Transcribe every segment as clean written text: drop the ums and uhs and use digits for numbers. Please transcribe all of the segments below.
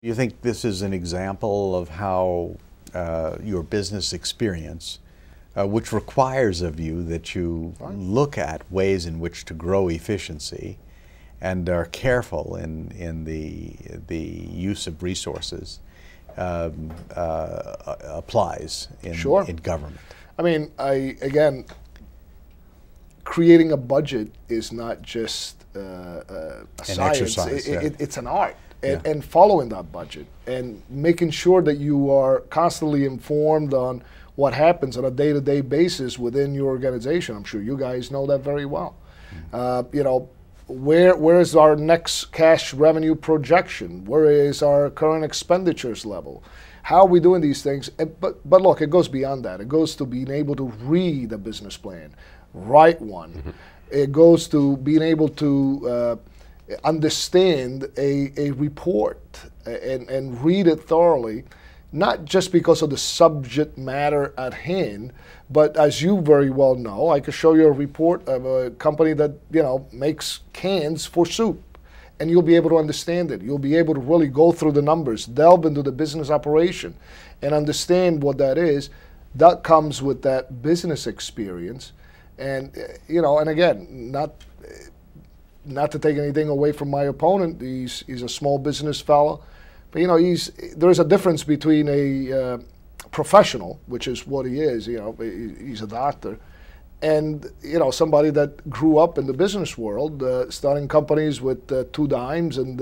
You think this is an example of how your business experience, which requires of you that you look at ways in which to grow efficiency and are careful in the use of resources, applies in government? I mean, again, creating a budget is not just a science. Exercise, it's an art. And following that budget and making sure that you are constantly informed on what happens on a day-to-day basis within your organization. I'm sure you guys know that very well. You know, where is our next cash revenue projection? Where is our current expenditures level? How are we doing these things? But look, it goes beyond that. It goes to being able to read a business plan, write one. It goes to being able to understand a report and read it thoroughly, not just because of the subject matter at hand, but as you very well know, I could show you a report of a company that, you know, makes cans for soup, and you'll be able to understand it. You'll be able to really go through the numbers, delve into the business operation, and understand what that is. That comes with that business experience, and you know, and again, not to take anything away from my opponent, he's a small business fellow, but you know, there's a difference between a professional, which is what he is, you know, he's a doctor, and you know, somebody that grew up in the business world, starting companies with 2 dimes and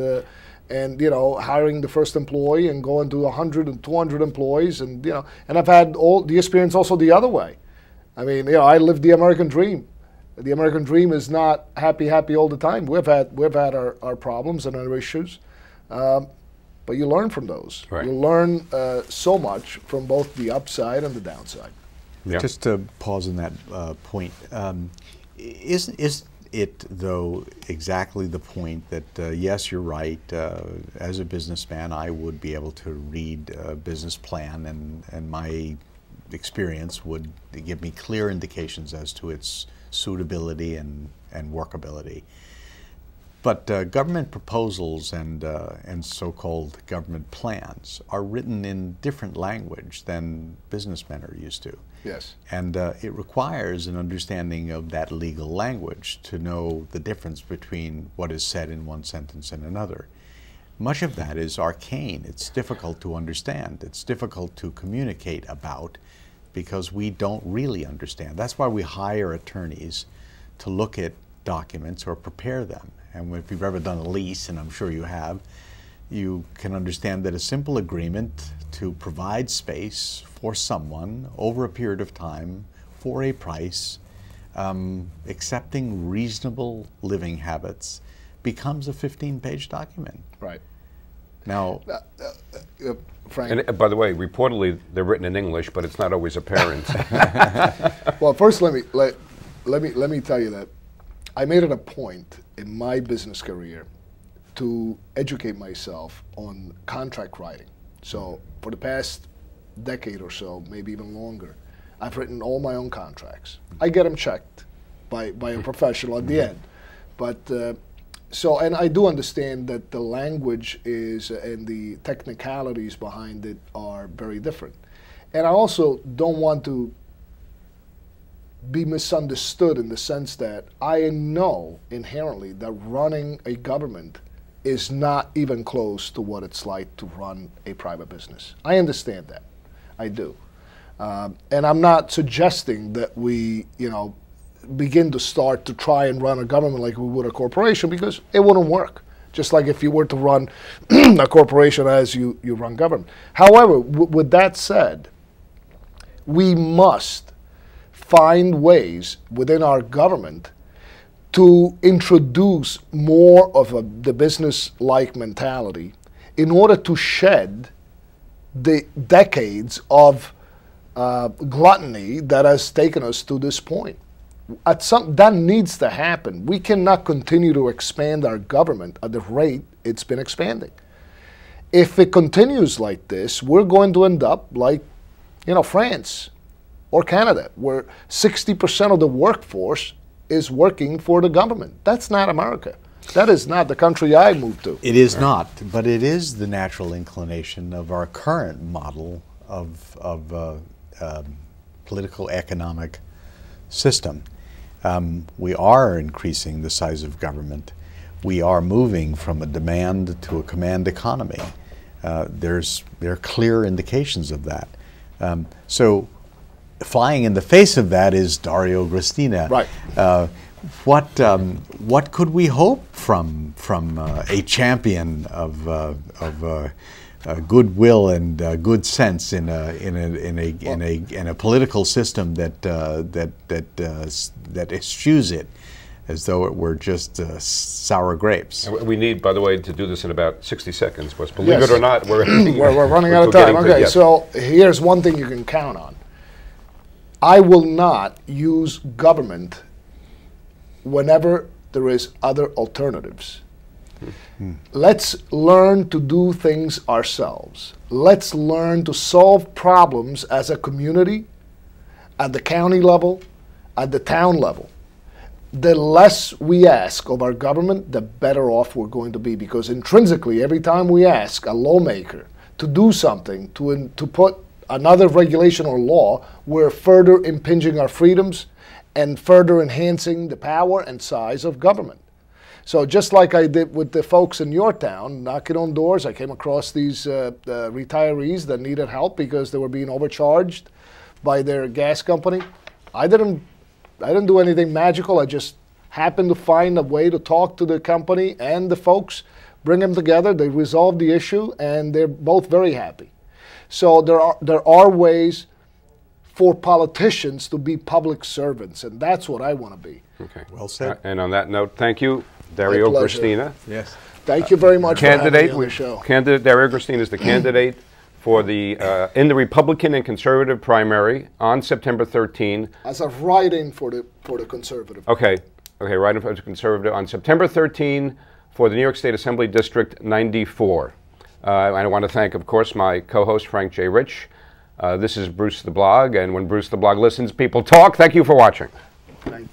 you know, hiring the first employee and going to 100 and 200 employees, and you know, and I've had all the experience also the other way. I mean, you know, I lived the American dream. The American dream is not happy all the time. We've had our problems and our issues, but you learn from those. Right. You learn so much from both the upside and the downside. Yeah. Just to pause on that point, is it though exactly the point that yes, you're right. As a businessman, I would be able to read a business plan, and my experience would give me clear indications as to its suitability and workability. But government proposals and so-called government plans are written in different language than businessmen are used to. Yes. And it requires an understanding of that legal language to know the difference between what is said in one sentence and another. Much of that is arcane. It's difficult to understand. It's difficult to communicate about, because we don't really understand. That's why we hire attorneys to look at documents or prepare them. And if you've ever done a lease, and I'm sure you have, you can understand that a simple agreement to provide space for someone over a period of time for a price, accepting reasonable living habits, becomes a 15-page document. Right. Now, Frank. And by the way, reportedly they're written in English, but it's not always apparent. Well, first let me tell you that I made it a point in my business career to educate myself on contract writing. So for the past decade or so, maybe even longer, I've written all my own contracts. I get them checked by a professional at the end, but. So, and I do understand that the language is, and the technicalities behind it are very different. And I also don't want to be misunderstood in the sense that I know inherently that running a government is not even close to what it's like to run a private business. I understand that. I do. And I'm not suggesting that we, you know, begin to start to try and run a government like we would a corporation, because it wouldn't work. Just like if you were to run a corporation as you run government. However, with that said, we must find ways within our government to introduce more of the business-like mentality in order to shed the decades of gluttony that has taken us to this point. That needs to happen. We cannot continue to expand our government at the rate it's been expanding. If it continues like this, we're going to end up like, you know, France or Canada, where 60% of the workforce is working for the government. That's not America. That is not the country I moved to. It is not, but it is the natural inclination of our current model of political economic system. We are increasing the size of government. We are moving from a demand to a command economy. There are clear indications of that. So flying in the face of that is Dario Gristina. Right. What could we hope from a champion of goodwill and good sense in a political system that eschews it as though it were just sour grapes? And we need, by the way, to do this in about 60 seconds. Because believe it or not, we're running out of time. Okay, so here's one thing you can count on. I will not use government whenever there is other alternatives. Let's learn to do things ourselves. Let's learn to solve problems as a community, at the county level, at the town level. The less we ask of our government, the better off we're going to be, because intrinsically, every time we ask a lawmaker to do something, to put another regulation or law, we're further impinging our freedoms and further enhancing the power and size of government. So just like I did with the folks in your town, knocking on doors, I came across these retirees that needed help because they were being overcharged by their gas company. I didn't do anything magical. I just happened to find a way to talk to the company and the folks, bring them together. They resolved the issue, and they're both very happy. So there are ways for politicians to be public servants, and that's what I want to be. Okay. Well said. And on that note, thank you, Dario Gristina. Yes. Thank you very much for having me on the show. Candidate Dario Gristina is the candidate for the in the Republican and Conservative primary on September 13. As a write-in for the Conservative. Okay, write-in for the Conservative on September 13 for the New York State Assembly District 94. I want to thank, of course, my co-host Frank J. Rich. This is Bruce the Blog, and when Bruce the Blog listens, people talk. Thank you for watching. Thank you.